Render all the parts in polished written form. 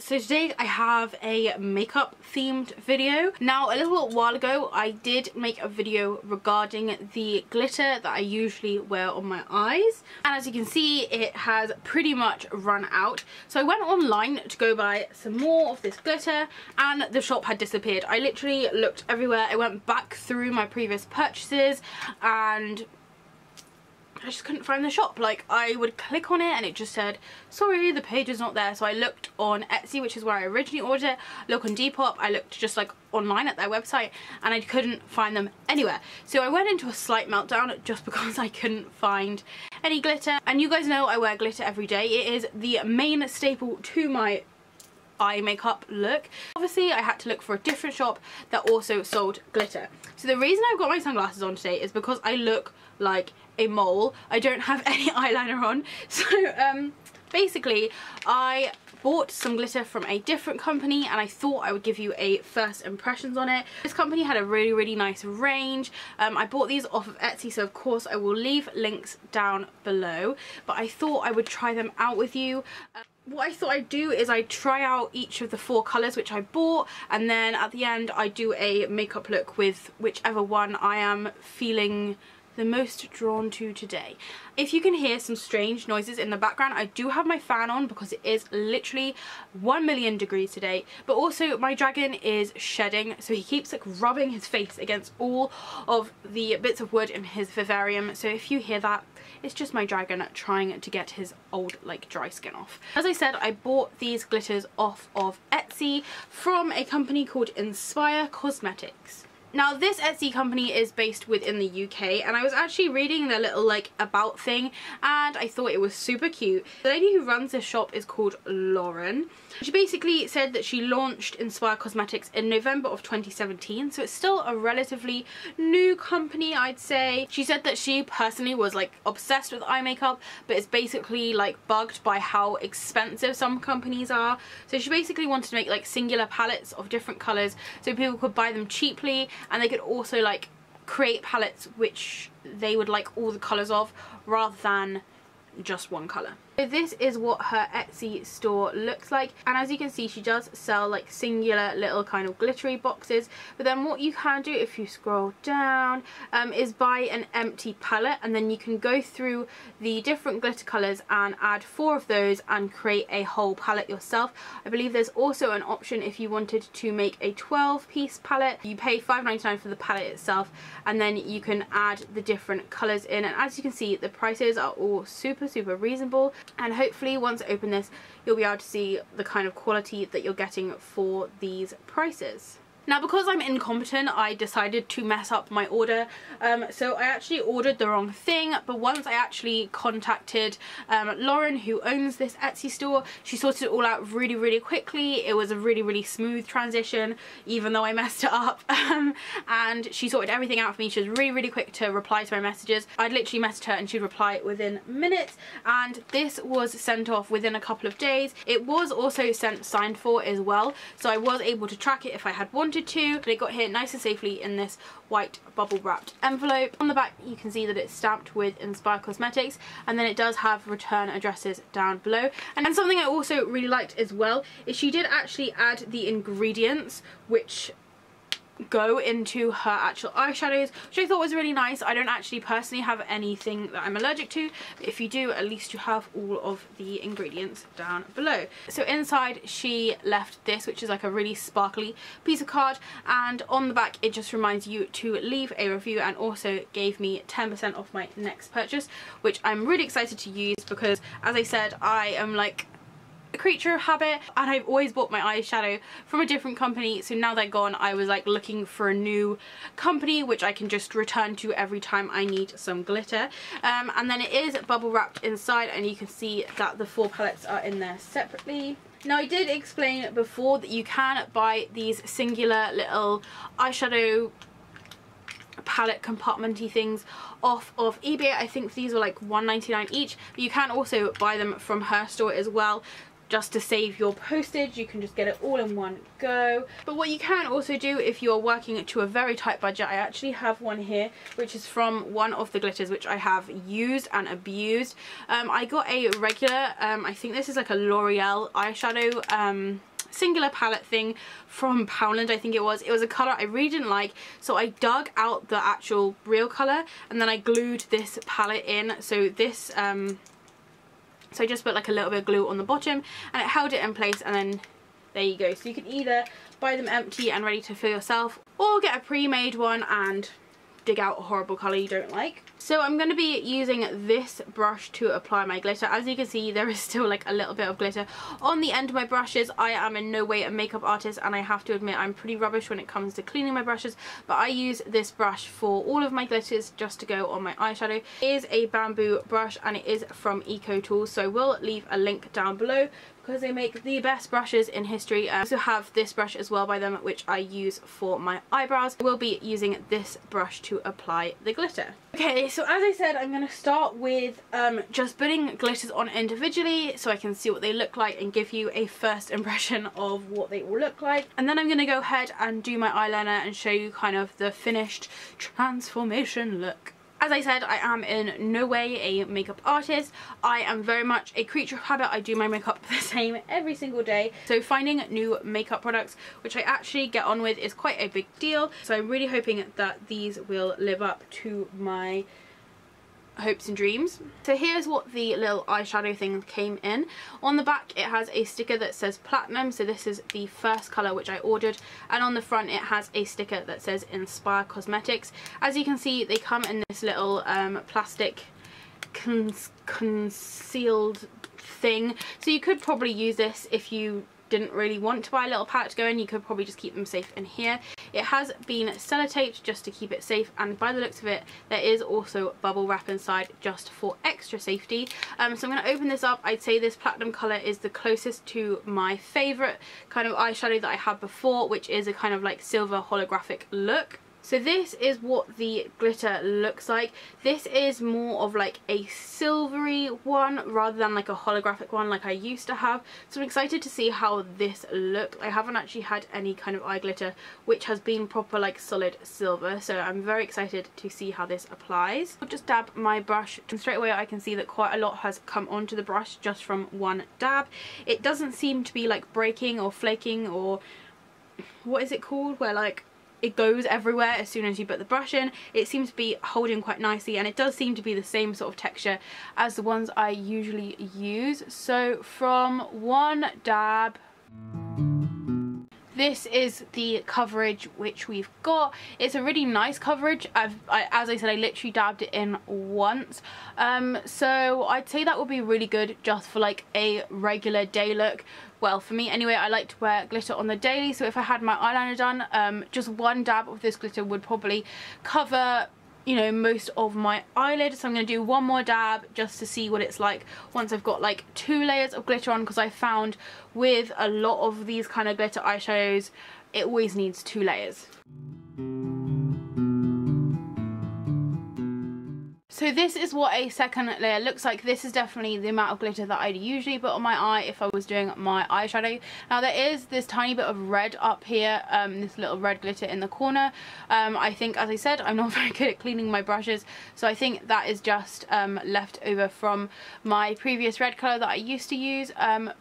So today I have a makeup themed video. Now a little while ago I did make a video regarding the glitter that I usually wear on my eyes, and as you can see it has pretty much run out. So I went online to go buy some more of this glitter and the shop had disappeared. I literally looked everywhere. I went back through my previous purchases and I just couldn't find the shop. Like, I would click on it and it just said, sorry, the page is not there. So I looked on Etsy, which is where I originally ordered it, look on Depop, I looked just like online at their website and I couldn't find them anywhere. So I went into a slight meltdown just because I couldn't find any glitter. And you guys know I wear glitter every day. It is the main staple to my eye makeup look. Obviously I had to look for a different shop that also sold glitter. So the reason I've got my sunglasses on today is because I look like a mole. I don't have any eyeliner on. So basically I bought some glitter from a different company and I thought I would give you a first impressions on it. This company had a really nice range. I bought these off of Etsy, so of course I will leave links down below, but I thought I would try them out with you. What I thought I'd do is I'd try out each of the 4 colours which I bought, and then at the end I do a makeup look with whichever one I am feeling the most drawn to today. If you can hear some strange noises in the background, I do have my fan on because it is literally 1,000,000 degrees today, but also my dragon is shedding, so he keeps like rubbing his face against all of the bits of wood in his vivarium. So if you hear that, it's just my dragon trying to get his old like dry skin off. As I said, I bought these glitters off of Etsy from a company called Inspiré Cosmetics. Now this Etsy company is based within the UK, and I was actually reading their little like about thing and I thought it was super cute. The lady who runs this shop is called Lauren. She basically said that she launched Inspiré Cosmetics in November of 2017, so it's still a relatively new company, I'd say. She said that she personally was like obsessed with eye makeup, but is basically like bugged by how expensive some companies are. So she basically wanted to make like singular palettes of different colours so people could buy them cheaply, and they could also like create palettes which they would like all the colours of rather than just one colour. So this is what her Etsy store looks like, and as you can see she does sell like singular little kind of glittery boxes, but then what you can do if you scroll down is buy an empty palette, and then you can go through the different glitter colours and add 4 of those and create a whole palette yourself. I believe there's also an option if you wanted to make a 12-piece palette. You pay $5.99 for the palette itself, and then you can add the different colours in, and as you can see the prices are all super reasonable. And hopefully once I open this you'll be able to see the kind of quality that you're getting for these prices. Now because I'm incompetent I decided to mess up my order, so I actually ordered the wrong thing, but once I actually contacted Lauren who owns this Etsy store, she sorted it all out really quickly. It was a really smooth transition even though I messed it up, and she sorted everything out for me. She was really quick to reply to my messages. I'd literally messaged her and she'd reply within minutes, and this was sent off within a couple of days. It was also sent signed for as well, so I was able to track it if I had wanted to, but it got here nice and safely in this white bubble wrapped envelope. On the back you can see that it's stamped with Inspiré Cosmetics, and then it does have return addresses down below. And then something I also really liked as well is she did actually add the ingredients which go into her actual eyeshadows, which I thought was really nice. I don't actually personally have anything that I'm allergic to, but if you do, at least you have all of the ingredients down below. So inside she left this, which is like a really sparkly piece of card, and on the back it just reminds you to leave a review, and also gave me 10% off my next purchase, which I'm really excited to use because, as I said, I am like a creature of habit and I've always bought my eyeshadow from a different company, so now they're gone I was like looking for a new company which I can just return to every time I need some glitter. And then it is bubble wrapped inside, and you can see that the 4 palettes are in there separately. Now I did explain before that you can buy these singular little eyeshadow palette compartmenty things off of eBay. I think these were like $1.99 each, but you can also buy them from her store as well. just to save your postage. You can just get it all in one go. But what you can also do if you're working to a very tight budget, I actually have one here which is from one of the glitters which I have used and abused. I got a regular, I think this is like a L'Oreal eyeshadow singular palette thing from Poundland, I think it was. It was a colour I really didn't like, so I dug out the actual real colour and then I glued this palette in. So this so I just put like a little bit of glue on the bottom and it held it in place, and then there you go. So you can either buy them empty and ready to fill yourself, or get a pre-made one and dig out a horrible colour you don't like. So I'm going to be using this brush to apply my glitter. As you can see, there is still like a little bit of glitter on the end of my brushes. I am in no way a makeup artist, and I have to admit I'm pretty rubbish when it comes to cleaning my brushes, but I use this brush for all of my glitters just to go on my eyeshadow. It is a bamboo brush and it is from Eco Tools, so we'll leave a link down below because they make the best brushes in history. I also have this brush as well by them, which I use for my eyebrows. I will be using this brush to apply the glitter. Okay, so as I said, I'm going to start with just putting glitters on individually so I can see what they look like and give you a first impression of what they will look like. And then I'm going to go ahead and do my eyeliner and show you kind of the finished transformation look. As I said, I am in no way a makeup artist. I am very much a creature of habit. I do my makeup the same every single day. So finding new makeup products, which I actually get on with, is quite a big deal. So I'm really hoping that these will live up to my hopes and dreams. So here's what the little eyeshadow thing came in. On the back it has a sticker that says platinum, so this is the first colour which I ordered, and on the front it has a sticker that says Inspiré Cosmetics. As you can see, they come in this little plastic concealed thing, so you could probably use this if you didn't really want to buy a little palette to go in. You could probably just keep them safe in here. It has been sellotaped just to keep it safe, and by the looks of it there is also bubble wrap inside just for extra safety. So I'm going to open this up. I'd say this platinum colour is the closest to my favourite kind of eyeshadow that I had before, which is a kind of like silver holographic look. So this is what the glitter looks like. This is more of like a silvery one rather than like a holographic one like I used to have. So I'm excited to see how this looks. I haven't actually had any kind of eye glitter which has been proper like solid silver, so I'm very excited to see how this applies. I'll just dab my brush, and straight away I can see that quite a lot has come onto the brush just from one dab. It doesn't seem to be like breaking or flaking, or what is it called, where like it goes everywhere as soon as you put the brush in. It seems to be holding quite nicely, and it does seem to be the same sort of texture as the ones I usually use. So from one dab, this is the coverage which we've got. It's a really nice coverage. As I said, I literally dabbed it in once. So I'd say that would be really good just for like a regular day look. Well, for me anyway, I like to wear glitter on the daily, so if I had my eyeliner done, just one dab of this glitter would probably cover, you know, most of my eyelid. So I'm going to do one more dab just to see what it's like once I've got like 2 layers of glitter on, because I found with a lot of these kind of glitter eyeshadows it always needs 2 layers. So this is what a second layer looks like. This is definitely the amount of glitter that I'd usually put on my eye if I was doing my eyeshadow. Now there is this tiny bit of red up here, this little red glitter in the corner. I think, as I said, I'm not very good at cleaning my brushes, so I think that is just left over from my previous red colour that I used to use.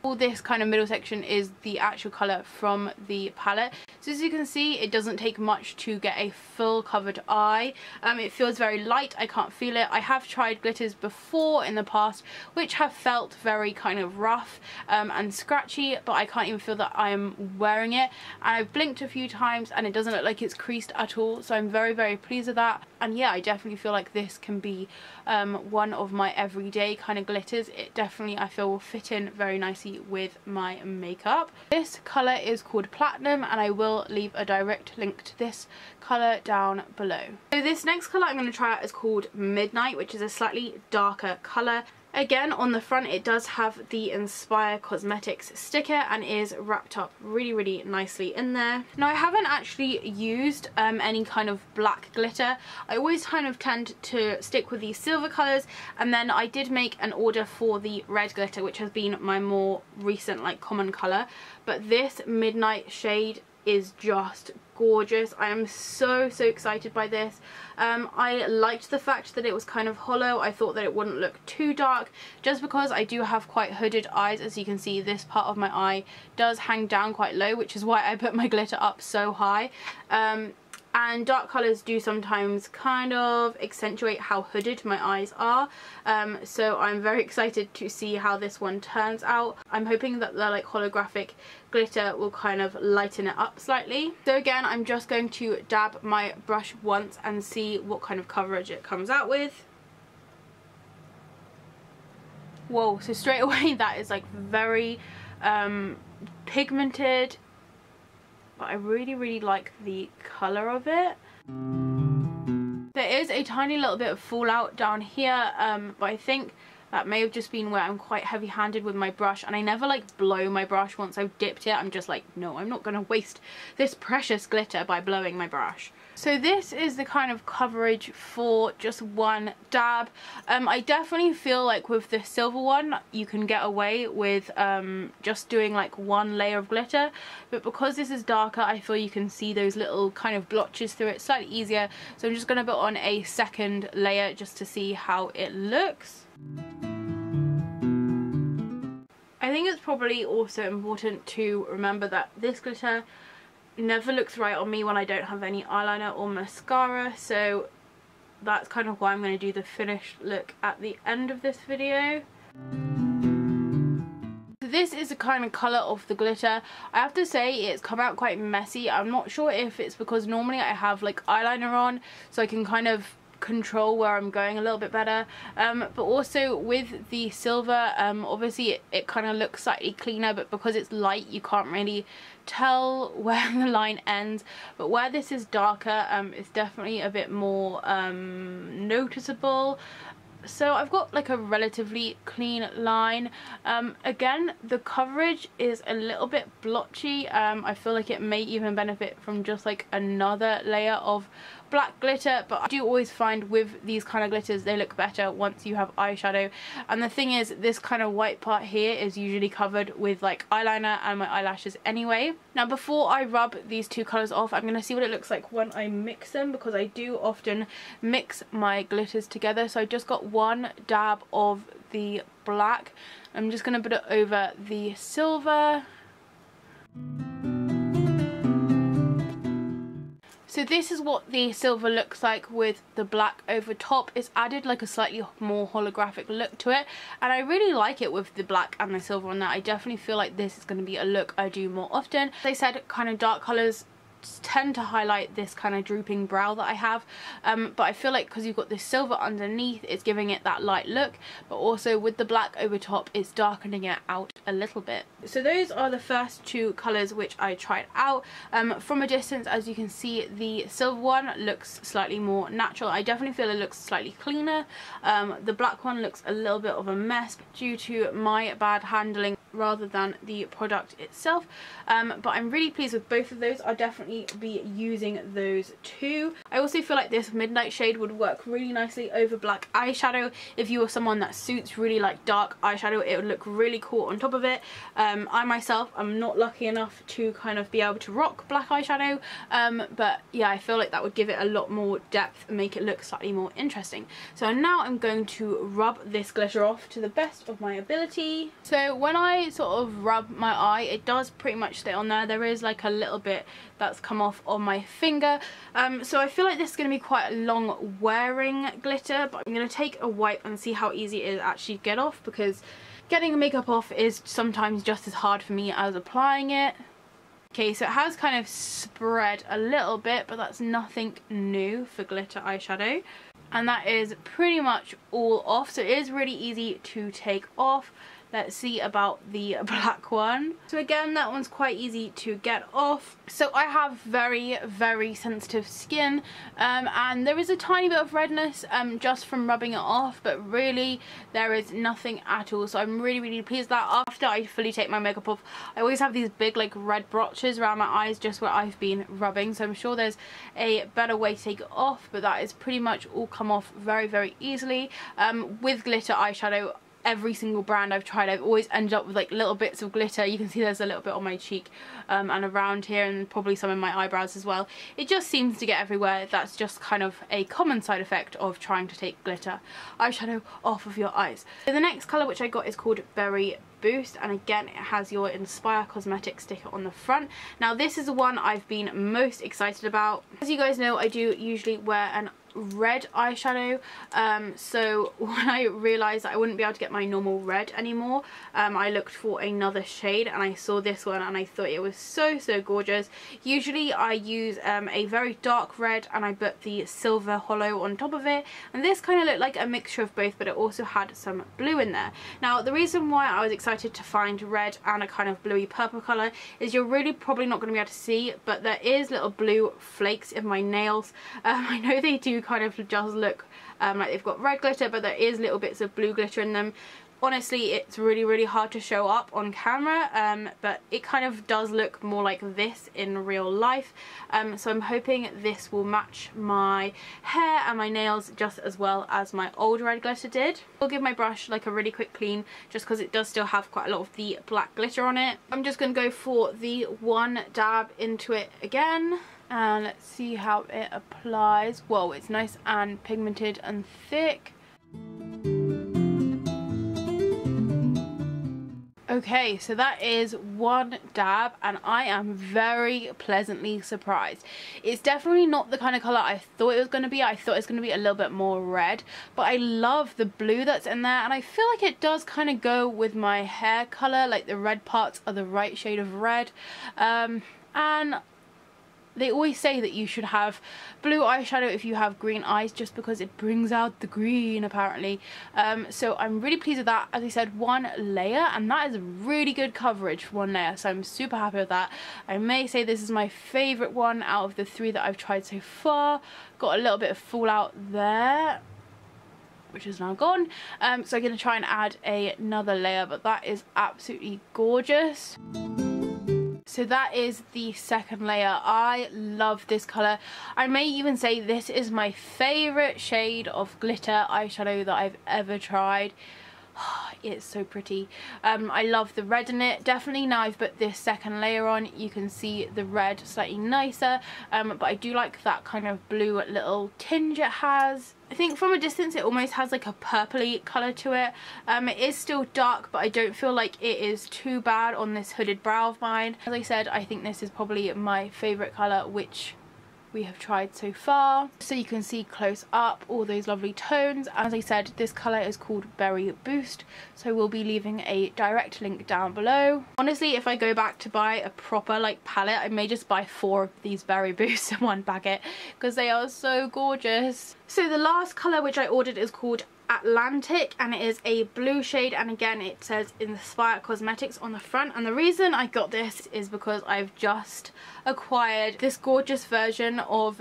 All this kind of middle section is the actual colour from the palette. So as you can see, it doesn't take much to get a full covered eye. It feels very light, I can't feel it. I have tried glitters before in the past which have felt very kind of rough and scratchy, but I can't even feel that I am wearing it. And I've blinked a few times and it doesn't look like it's creased at all, so I'm very, very pleased with that. And yeah, I definitely feel like this can be one of my everyday kind of glitters. It definitely, I feel, will fit in very nicely with my makeup. This colour is called Platinum, and I will leave a direct link to this colour down below. So this next colour I'm going to try out is called Midnight, which is a slightly darker colour. Again, on the front it does have the Inspiré Cosmetics sticker and is wrapped up really, really nicely in there. Now I haven't actually used any kind of black glitter. I always kind of tend to stick with these silver colours, and then I did make an order for the red glitter, which has been my more recent like common colour. But this Midnight shade is just gorgeous. I am so excited by this. I liked the fact that it was kind of hollow. I thought that it wouldn't look too dark, just because I do have quite hooded eyes. As you can see, this part of my eye does hang down quite low, which is why I put my glitter up so high. And dark colours do sometimes kind of accentuate how hooded my eyes are, so I'm very excited to see how this one turns out. I'm hoping that the like holographic glitter will kind of lighten it up slightly. So again, I'm just going to dab my brush once and see what kind of coverage it comes out with. Whoa, so straight away that is like very pigmented. But I really like the colour of it. There is a tiny little bit of fallout down here, but I think that may have just been where I'm quite heavy-handed with my brush, and I never like blow my brush once I've dipped it. I'm just like, no, I'm not going to waste this precious glitter by blowing my brush. So this is the kind of coverage for just one dab. I definitely feel like with the silver one you can get away with just doing like one layer of glitter, but because this is darker I feel you can see those little kind of blotches through it slightly easier. So I'm just going to put on a second layer just to see how it looks. I think it's probably also important to remember that this glitter never looks right on me when I don't have any eyeliner or mascara, so that's kind of why I'm going to do the finished look at the end of this video. This is the kind of colour of the glitter. I have to say it's come out quite messy. I'm not sure if it's because normally I have like eyeliner on, so I can kind of control where I'm going a little bit better, but also with the silver, obviously it kind of looks slightly cleaner, but because it's light you can't really tell where the line ends. But where this is darker, it's definitely a bit more noticeable. So I've got like a relatively clean line. Again, the coverage is a little bit blotchy. I feel like it may even benefit from just like another layer of black glitter, but I do always find with these kind of glitters they look better once you have eyeshadow. And the thing is, this kind of white part here is usually covered with like eyeliner and my eyelashes anyway. Now before I rub these two colours off, I'm going to see what it looks like when I mix them, because I do often mix my glitters together. So I just got one dab of the black. I'm just going to put it over the silver. So this is what the silver looks like with the black over top. It's added like a slightly more holographic look to it, and I really like it with the black and the silver on that. I definitely feel like this is going to be a look I do more often. As I said, kind of dark colours tend to highlight this kind of drooping brow that I have, but I feel like because you've got this silver underneath, it's giving it that light look, but also with the black over top it's darkening it out a little bit. So those are the first two colours which I tried out. From a distance, as you can see, the silver one looks slightly more natural. I definitely feel it looks slightly cleaner. The black one looks a little bit of a mess due to my bad handling rather than the product itself, but I'm really pleased with both of those. I'll definitely be using those too. I also feel like this midnight shade would work really nicely over black eyeshadow. If you are someone that suits really like dark eyeshadow, it would look really cool on top of it. I myself am not lucky enough to kind of be able to rock black eyeshadow, but yeah, I feel like that would give it a lot more depth and make it look slightly more interesting. So now I'm going to rub this glitter off to the best of my ability. So when I sort of rub my eye, it does pretty much stay on there. There is like a little bit that's come off on my finger, so I feel like this is going to be quite a long wearing glitter, but I'm going to take a wipe and see how easy it is actually to get off, because getting makeup off is sometimes just as hard for me as applying it. Okay, so it has kind of spread a little bit, but that's nothing new for glitter eyeshadow, and that is pretty much all off, so it is really easy to take off. Let's see about the black one. So again, that one's quite easy to get off. So I have very sensitive skin, and there is a tiny bit of redness just from rubbing it off, but really there is nothing at all. So I'm really pleased that after I fully take my makeup off, I always have these big like red blotches around my eyes just where I've been rubbing. So I'm sure there's a better way to take it off, but that is pretty much all come off very easily. With glitter eyeshadow, every single brand I've tried, I've always ended up with like little bits of glitter. You can see there's a little bit on my cheek and around here, and probably some in my eyebrows as well. It just seems to get everywhere. That's just kind of a common side effect of trying to take glitter eyeshadow off of your eyes. So the next colour which I got is called Berry Boost, and again it has your Inspiré Cosmetics sticker on the front. Now this is the one I've been most excited about. As you guys know, I do usually wear an red eyeshadow, so when I realised that I wouldn't be able to get my normal red anymore, I looked for another shade and I saw this one and I thought it was so gorgeous. Usually I use a very dark red and I put the silver hollow on top of it, and this kind of looked like a mixture of both, but it also had some blue in there. Now the reason why I was excited to find red and a kind of bluey purple colour is you're really probably not going to be able to see, but there is little blue flakes in my nails. I know they do kind of just look like they've got red glitter, but there is little bits of blue glitter in them. Honestly, it's really hard to show up on camera, but it kind of does look more like this in real life. So I'm hoping this will match my hair and my nails just as well as my old red glitter did. I'll give my brush like a really quick clean just because it does still have quite a lot of the black glitter on it. I'm just going to go for the one dab into it again. And let's see how it applies. Whoa, it's nice and pigmented and thick. Okay, so that is one dab and I am very pleasantly surprised. It's definitely not the kind of colour I thought it was going to be. I thought it was going to be a little bit more red, but I love the blue that's in there, and I feel like it does kind of go with my hair colour, like the red parts are the right shade of red. And they always say that you should have blue eyeshadow if you have green eyes, just because it brings out the green apparently. So I'm really pleased with that. As I said, one layer, and that is really good coverage for one layer, so I'm super happy with that. I may say this is my favourite one out of the three that I've tried so far. Got a little bit of fallout there, which is now gone. So I'm going to try and add another layer, but that is absolutely gorgeous. So that is the second layer. I love this colour. I may even say this is my favourite shade of glitter eyeshadow that I've ever tried. It's so pretty. I love the red in it. Definitely now I've put this second layer on, you can see the red slightly nicer, but I do like that kind of blue little tinge it has. I think from a distance it almost has like a purpley colour to it. It is still dark, but I don't feel like it is too bad on this hooded brow of mine. As I said, I think this is probably my favourite colour which we have tried so far. So you can see close up all those lovely tones. As I said, this colour is called Berry Boost, so we'll be leaving a direct link down below. Honestly, if I go back to buy a proper like palette, I may just buy 4 of these Berry Boosts in one packet because they are so gorgeous. So the last colour which I ordered is called Atlantic, and it is a blue shade, and again it says Inspiré Cosmetics on the front. And the reason I got this is because I've just acquired this gorgeous version of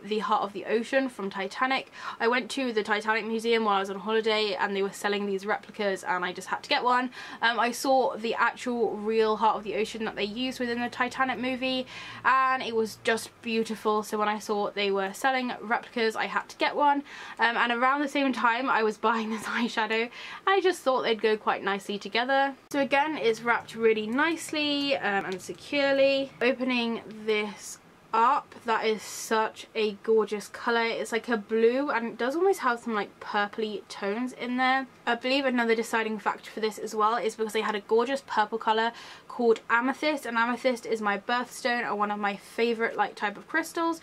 the Heart of the Ocean from Titanic. I went to the Titanic museum while I was on holiday and they were selling these replicas and I just had to get one. I saw the actual real Heart of the Ocean that they used within the Titanic movie and it was just beautiful, so when I saw they were selling replicas I had to get one. And around the same time I was buying this eyeshadow, I just thought they'd go quite nicely together. So again, it's wrapped really nicely and securely. Opening this up, that is such a gorgeous colour. It's like a blue and it does almost have some like purpley tones in there. I believe another deciding factor for this as well is because they had a gorgeous purple colour called amethyst, and amethyst is my birthstone and one of my favourite like type of crystals.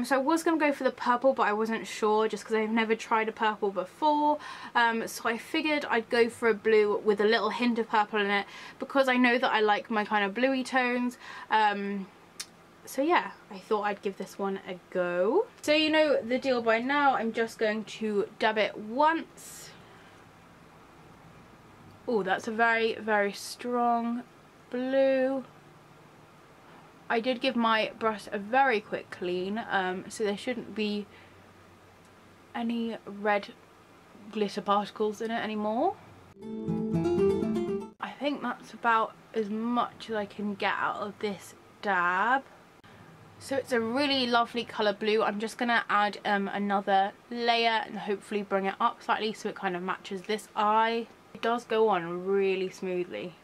So I was going to go for the purple, but I wasn't sure just because I've never tried a purple before. So I figured I'd go for a blue with a little hint of purple in it because I know that I like my kind of bluey tones. So yeah, I thought I'd give this one a go. So you know the deal by now, I'm just going to dab it once. Oh, that's a very strong blue. I did give my brush a very quick clean, so there shouldn't be any red glitter particles in it anymore. I think that's about as much as I can get out of this dab. So it's a really lovely colour blue. I'm just going to add another layer and hopefully bring it up slightly so it kind of matches this eye. It does go on really smoothly.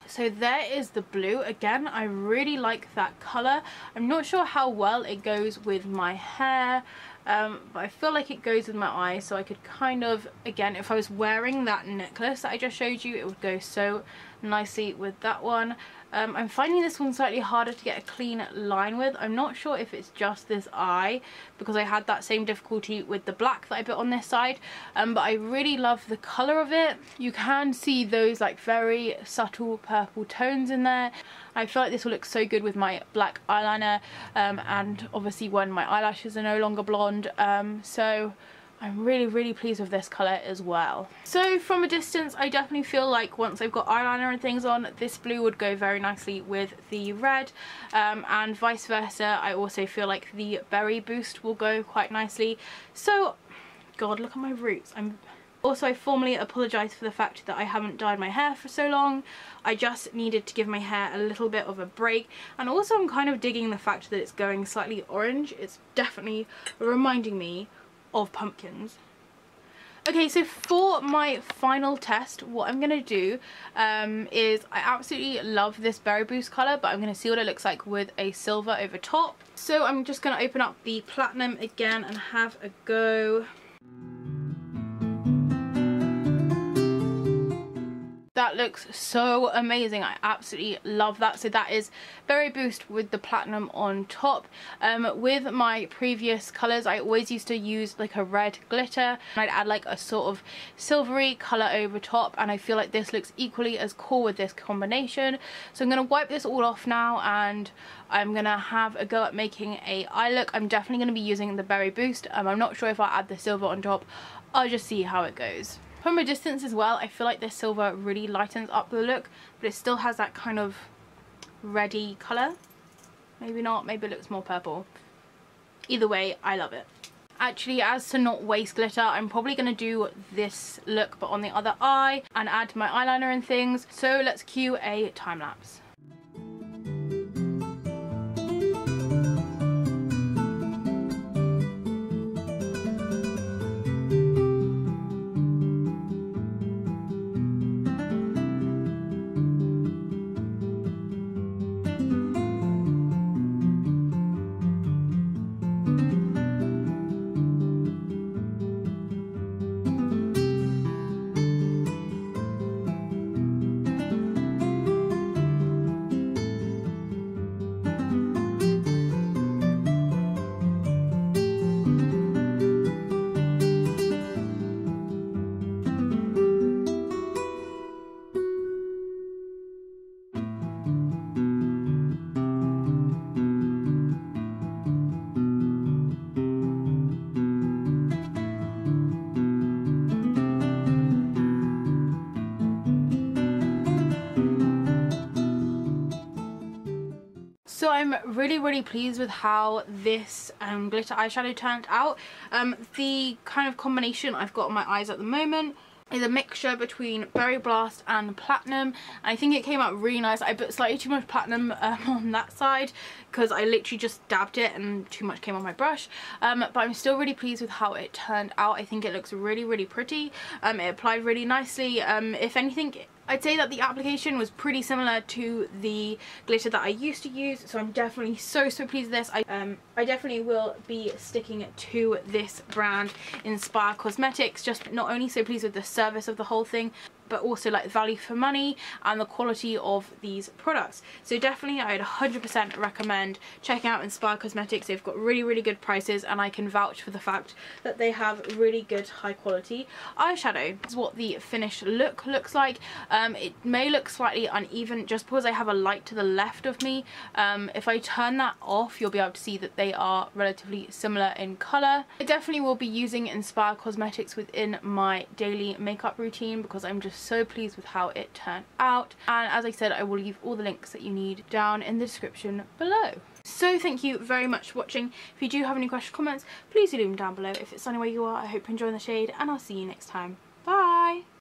So there is the blue. Again, I really like that colour. I'm not sure how well it goes with my hair, but I feel like it goes with my eyes, so I could kind of, again, if I was wearing that necklace that I just showed you, it would go so nicely with that one. I'm finding this one slightly harder to get a clean line with. I'm not sure if it's just this eye, because I had that same difficulty with the black that I put on this side, but I really love the colour of it. You can see those like very subtle purple tones in there. I feel like this will look so good with my black eyeliner, and obviously when my eyelashes are no longer blonde, so I'm really pleased with this colour as well. So from a distance, I definitely feel like once I've got eyeliner and things on, this blue would go very nicely with the red, and vice versa. I also feel like the berry boost will go quite nicely. So, God, look at my roots. Also, I formally apologise for the fact that I haven't dyed my hair for so long. I just needed to give my hair a little bit of a break, and also I'm kind of digging the fact that it's going slightly orange. It's definitely reminding me of pumpkins. Okay, so for my final test, what I'm going to do is, I absolutely love this berry boost colour, but I'm going to see what it looks like with a silver over top. So I'm just going to open up the platinum again and have a go. That looks so amazing. I absolutely love that. So that is Berry Boost with the platinum on top. With my previous colours, I always used to use like a red glitter, and I'd add like a sort of silvery colour over top, and I feel like this looks equally as cool with this combination. So I'm going to wipe this all off now, and I'm going to have a go at making a eye look. I'm definitely going to be using the Berry Boost. I'm not sure if I'll add the silver on top. I'll just see how it goes. From a distance as well, I feel like this silver really lightens up the look, but it still has that kind of reddy colour. Maybe not, maybe it looks more purple. Either way, I love it. Actually, as to not waste glitter, I'm probably going to do this look but on the other eye and add my eyeliner and things. So let's cue a time lapse. So I'm really pleased with how this glitter eyeshadow turned out. The kind of combination I've got on my eyes at the moment is a mixture between Berry Blast and Platinum, and I think it came out really nice. I put slightly too much Platinum on that side because I literally just dabbed it and too much came on my brush, but I'm still really pleased with how it turned out. I think it looks really pretty. It applied really nicely. If anything, I'd say that the application was pretty similar to the glitter that I used to use, so I'm definitely so pleased with this. I definitely will be sticking to this brand, Inspiré Cosmetics. Just not only so pleased with the service of the whole thing, but also like value for money and the quality of these products. So definitely I would 100% recommend checking out Inspiré Cosmetics. They've got really good prices, and I can vouch for the fact that they have really good high quality eyeshadow. This is what the finished look looks like. It may look slightly uneven just because I have a light to the left of me. If I turn that off, you'll be able to see that they are relatively similar in colour. I definitely will be using Inspiré Cosmetics within my daily makeup routine because I'm just so pleased with how it turned out, and as I said, I will leave all the links that you need down in the description below. So thank you very much for watching. If you do have any questions or comments, please do leave them down below. If it's sunny where you are, I hope you're enjoying the shade, and I'll see you next time. Bye!